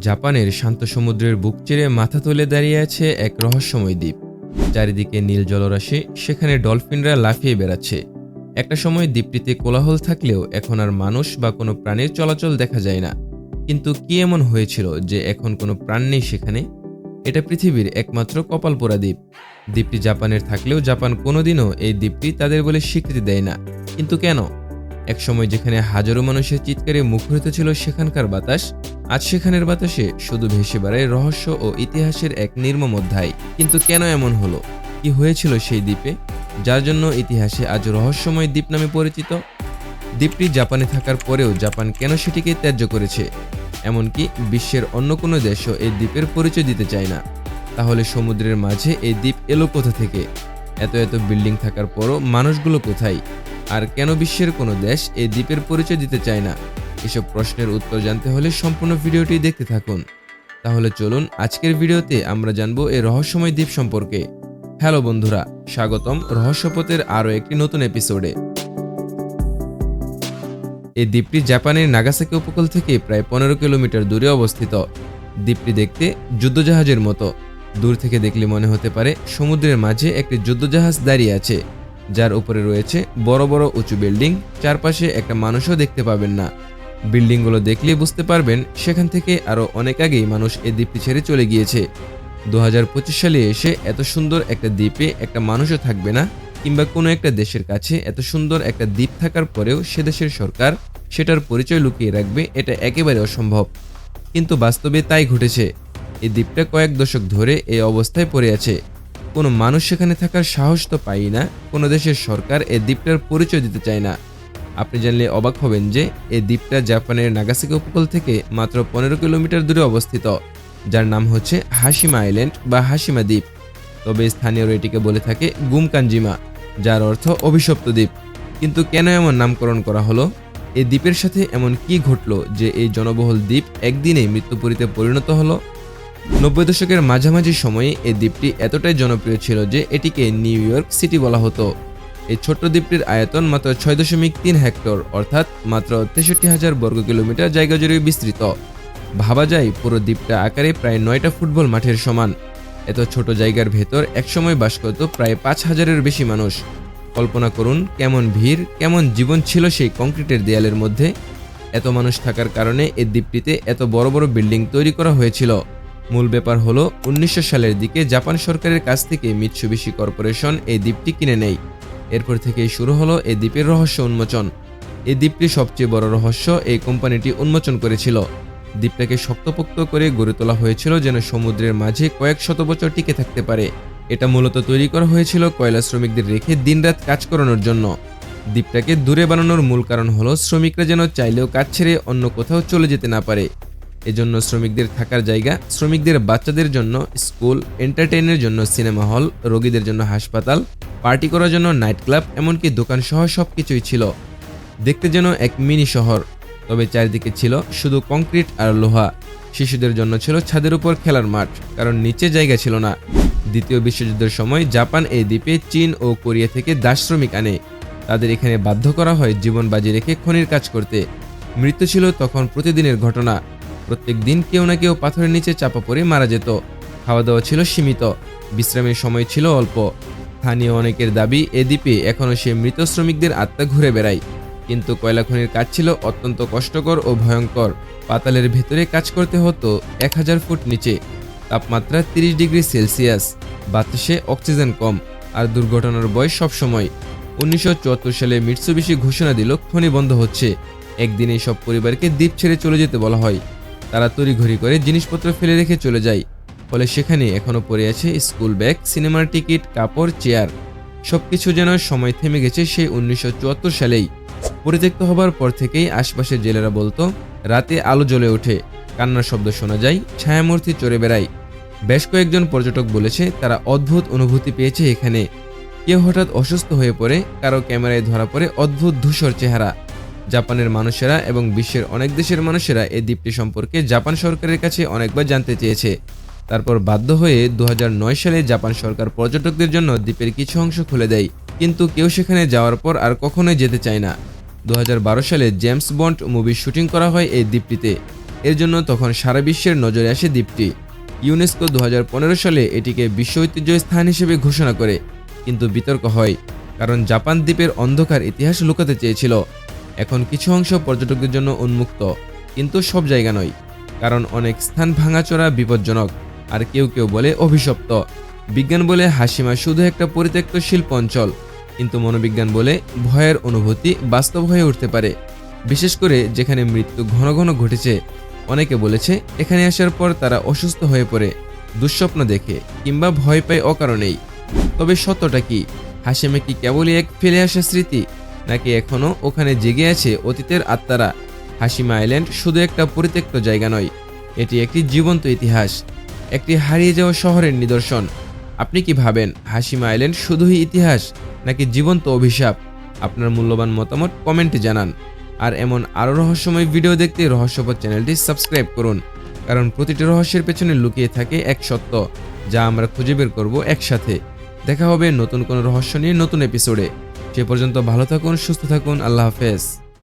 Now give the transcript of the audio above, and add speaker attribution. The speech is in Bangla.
Speaker 1: জাপানের শান্ত সমুদ্রের বুক চিরে মাথা তুলে দাঁড়িয়ে আছে এক রহস্যময় দ্বীপ। চারিদিকে নীল জলরাশি, সেখানে ডলফিনরা লাফিয়ে বেড়াচ্ছে। একটা সময় দ্বীপটিতে কোলাহল থাকলেও এখন আর মানুষ বা কোনো প্রাণীর চলাচল দেখা যায় না। কিন্তু কি এমন হয়েছিল যে এখন কোনো প্রাণ নেই সেখানে? এটা পৃথিবীর একমাত্র কপালপোড়া দ্বীপ। দ্বীপটি জাপানের থাকলেও জাপান কোনোদিনও এই দ্বীপটি তাদের বলে স্বীকৃতি দেয় না। কিন্তু কেন? একসময় যেখানে হাজারো মানুষের চিৎকারে মুখরিত ছিল সেখানকার বাতাস, আজ সেখানের বাতাসে শুধু ভেসে বেড়ায় রহস্য ও ইতিহাসের এক নির্মম অধ্যায়। কিন্তু কেন এমন হলো? কি হয়েছিল সেই দ্বীপে, যার জন্য ইতিহাসে আজ রহস্যময় দ্বীপ নামে পরিচিত? দ্বীপটি জাপানে থাকার পরেও জাপান কেন সেটিকে ত্যায্য করেছে? এমনকি বিশ্বের অন্য কোনো দেশও এই দ্বীপের পরিচয় দিতে চায় না। তাহলে সমুদ্রের মাঝে এই দ্বীপ এলো কোথা থেকে? এত এত বিল্ডিং থাকার পরও মানুষগুলো কোথায়? আর কেন বিশ্বের কোনো দেশ এই দ্বীপের পরিচয় দিতে চায় না? এসব প্রশ্নের উত্তর জানতে হলে সম্পূর্ণ ভিডিওটি দেখতে থাকুন। তাহলে চলুন আজকের ভিডিওতে আমরা জানবো এই রহস্যময় দ্বীপ সম্পর্কে। হ্যালো বন্ধুরা, স্বাগতম রহস্যপথের আরও একটি নতুন এপিসোডে। এই দ্বীপটি জাপানের নাগাসাকি উপকূল থেকে প্রায় 15 কিলোমিটার দূরে অবস্থিত। দ্বীপটি দেখতে যুদ্ধজাহাজের মতো। দূর থেকে দেখলে মনে হতে পারে সমুদ্রের মাঝে একটি যুদ্ধজাহাজ দাঁড়িয়ে আছে, যার উপরে রয়েছে বড় বড় উঁচু বিল্ডিং। চারপাশে একটা মানুষও দেখতে পাবেন না। বিল্ডিংগুলো দেখলে বুঝতে পারবেন সেখান থেকে আরও অনেক আগেই মানুষ এই দ্বীপটি ছেড়ে চলে গিয়েছে। 2025 সালে এসে এত সুন্দর একটা দ্বীপে একটা মানুষও থাকবে না, কিংবা কোনো একটা দেশের কাছে এত সুন্দর একটা দ্বীপ থাকার পরেও সে দেশের সরকার সেটার পরিচয় লুকিয়ে রাখবে, এটা একেবারে অসম্ভব। কিন্তু বাস্তবে তাই ঘটেছে। এই দ্বীপটা কয়েক দশক ধরে এই অবস্থায় পড়ে আছে। কোনো মানুষ সেখানে থাকার সাহস তো পাই না, কোনো দেশের সরকার এই দ্বীপটার পরিচয় দিতে চায় না। আপনি জানলে অবাক হবেন যে এই দ্বীপটা জাপানের নাগাসাকি উপকূল থেকে মাত্র 15 কিলোমিটার দূরে অবস্থিত, যার নাম হচ্ছে হাশিমা আইল্যান্ড বা হাশিমা দ্বীপ। তবে স্থানীয়রা এটিকে বলে থাকে গুমকানজিমা, যার অর্থ অভিশপ্ত দ্বীপ। কিন্তু কেন এমন নামকরণ করা হলো? এই দ্বীপের সাথে এমন কি ঘটলো যে এই জনবহুল দ্বীপ একদিনেই মৃত্যুপুরীতে পরিণত হলো? 90 দশকের মাঝামাঝি সময়ে এই দ্বীপটি এতটাই জনপ্রিয় ছিল যে এটিকে নিউ ইয়র্ক সিটি বলা হতো। এই ছোট্ট দ্বীপটির আয়তন মাত্র 6.3 হেক্টর, অর্থাৎ মাত্র 63,000 বর্গ কিলোমিটার জায়গা জুড়ে বিস্তৃত। ভাবা যায় পুরো দ্বীপটা আকারে প্রায় 9টা ফুটবল মাঠের সমান। এত ছোট জায়গার ভেতর একসময় বাস করত প্রায় 5,000-এর বেশি মানুষ। কল্পনা করুন কেমন ভিড়, কেমন জীবন ছিল সেই কংক্রিটের দেয়ালের মধ্যে। এত মানুষ থাকার কারণে এই দ্বীপটিতে এত বড় বড় বিল্ডিং তৈরি করা হয়েছিল। মূল ব্যাপার হলো 1900 সালের দিকে জাপান সরকারের কাছ থেকে মিৎসুবিশি কর্পোরেশন এই দ্বীপটি কিনে নেয়। এরপর থেকেই শুরু হলো এই দ্বীপের রহস্য উন্মোচন। এই দ্বীপটির সবচেয়ে বড় রহস্য এই কোম্পানিটি উন্মোচন করেছিল। দ্বীপটাকে শক্তপোক্ত করে গড়ে তোলা হয়েছিল যেন সমুদ্রের মাঝে কয়েক শত বছর টিকে থাকতে পারে। এটা মূলত তৈরি করা হয়েছিল কয়লা শ্রমিকদের রেখে দিনরাত কাজ করানোর জন্য। দ্বীপটাকে দূরে বানানোর মূল কারণ হলো শ্রমিকরা যেন চাইলেও কাজ ছেড়ে অন্য কোথাও চলে যেতে না পারে। এজন্য শ্রমিকদের থাকার জায়গা, শ্রমিকদের বাচ্চাদের জন্য স্কুল, এন্টারটেইনের জন্য সিনেমা হল, রোগীদের জন্য হাসপাতাল, পার্টি করার জন্য নাইট ক্লাব, এমনকি দোকান সহ সবকিছুই ছিল। দেখতে যেন এক মিনি শহর। তবে চারিদিকে ছিল শুধু কংক্রিট আর লোহা। শিশুদের জন্য ছিল ছাদের উপর খেলার মাঠ, কারণ নিচে জায়গা ছিল না। দ্বিতীয় বিশ্বযুদ্ধের সময় জাপান এই দ্বীপে চীন ও কোরিয়া থেকে দাস শ্রমিক আনে। তাদের এখানে বাধ্য করা হয় জীবন বাজি রেখে খনির কাজ করতে। মৃত্যু ছিল তখন প্রতিদিনের ঘটনা। প্রত্যেক দিন কেউ না কেউ পাথরের নিচে চাপা পড়ে মারা যেত। খাওয়া দাওয়া ছিল সীমিত, বিশ্রামের সময় ছিল অল্প। স্থানীয় অনেকের দাবি এ দ্বীপে এখনও সে মৃত শ্রমিকদের আত্মা ঘুরে বেড়ায়। কিন্তু কয়লা খনির কাজ ছিল অত্যন্ত কষ্টকর ও ভয়ঙ্কর। পাতালের ভেতরে কাজ করতে হতো 1000 ফুট নিচে, তাপমাত্রা 30 ডিগ্রি সেলসিয়াস, বাতাসে অক্সিজেন কম, আর দুর্ঘটনার ভয় সবসময়। 1974 সালে মিৎসুবিশি ঘোষণা দিল খনি বন্ধ হচ্ছে। একদিনেই সব পরিবারকে দ্বীপ ছেড়ে চলে যেতে বলা হয়। তারা তড়িঘড়ি করে জিনিসপত্র ফেলে রেখে চলে যায়। ফলে সেখানে এখনো পড়ে আছে স্কুল ব্যাগ, সিনেমার টিকিট, কাপড়, চেয়ার। সবকিছু যেন সময় থেমে গেছে সেই 1974 সালেই। পরিত্যক্ত হবার পর থেকেই আশপাশের জেলেরা বলতো রাতে আলো জ্বলে ওঠে, কান্নার শব্দ শোনা যায়, ছায়ামূর্তি চড়ে বেড়ায়। বেশ কয়েকজন পর্যটক বলেছে তারা অদ্ভুত অনুভূতি পেয়েছে এখানে। কেউ হঠাৎ অসুস্থ হয়ে পড়ে, কারো ক্যামেরায় ধরা পড়ে অদ্ভুত ধূসর চেহারা। জাপানের মানুষেরা এবং বিশ্বের অনেক দেশের মানুষেরা এই দ্বীপটি সম্পর্কে জাপান সরকারের কাছে অনেকবার জানতে চেয়েছে। তারপর বাধ্য হয়ে 2009 সালে জাপান সরকার পর্যটকদের জন্য দ্বীপের কিছু অংশ খুলে দেয়। কিন্তু কেউ সেখানে যাওয়ার পর আর কখনোই যেতে চায় না। 2012 সালে জেমস বন্ড মুভির শুটিং করা হয় এই দ্বীপটিতে। এর জন্য তখন সারা বিশ্বের নজরে আসে দ্বীপটি। ইউনেস্কো 2015 সালে এটিকে বিশ্ব ঐতিহ্য স্থান হিসেবে ঘোষণা করে, কিন্তু বিতর্ক হয় কারণ জাপান দ্বীপের অন্ধকার ইতিহাস লুকাতে চেয়েছিল। এখন কিছু অংশ পর্যটকদের জন্য উন্মুক্ত, কিন্তু সব জায়গা নয়, কারণ অনেক স্থান ভাঙাচোরা, বিপজ্জনক, আর কেউ কেউ বলে অভিশপ্ত। বিজ্ঞান বলে হাসিমা শুধু একটা পরিত্যক্ত শিল্প অঞ্চল, কিন্তু মনোবিজ্ঞান বলে ভয়ের অনুভূতি বাস্তব হয়ে উঠতে পারে, বিশেষ করে যেখানে মৃত্যু ঘন ঘন ঘটেছে। অনেকে বলেছে এখানে আসার পর তারা অসুস্থ হয়ে পড়ে, দুঃস্বপ্ন দেখে কিংবা ভয় পায় অকারণেই। তবে সত্যটা কি? হাসিমা কি কেবলই এক ফেলে আসা স্মৃতি, নাকি এখনও ওখানে জেগে আছে অতীতের আত্মারা? হাসিমা আইল্যান্ড শুধু একটা পরিত্যক্ত জায়গা নয়, এটি একটি জীবন্ত ইতিহাস, একটি হারিয়ে যাওয়া শহরের নিদর্শন। আপনি কি ভাবেন, হাসিমা আইল্যান্ড শুধুই ইতিহাস নাকি জীবন্ত অভিশাপ? আপনার মূল্যবান মতামত কমেন্টে জানান। আর এমন আরও রহস্যময় ভিডিও দেখতে রহস্যপদ চ্যানেলটি সাবস্ক্রাইব করুন, কারণ প্রতিটি রহস্যের পেছনে লুকিয়ে থাকে এক সত্য, যা আমরা খুঁজে বের করব একসাথে। দেখা হবে নতুন কোনো রহস্য নিয়ে নতুন এপিসোডে। সে পর্যন্ত ভালো থাকুন, সুস্থ থাকুন, আল্লাহ হাফেজ।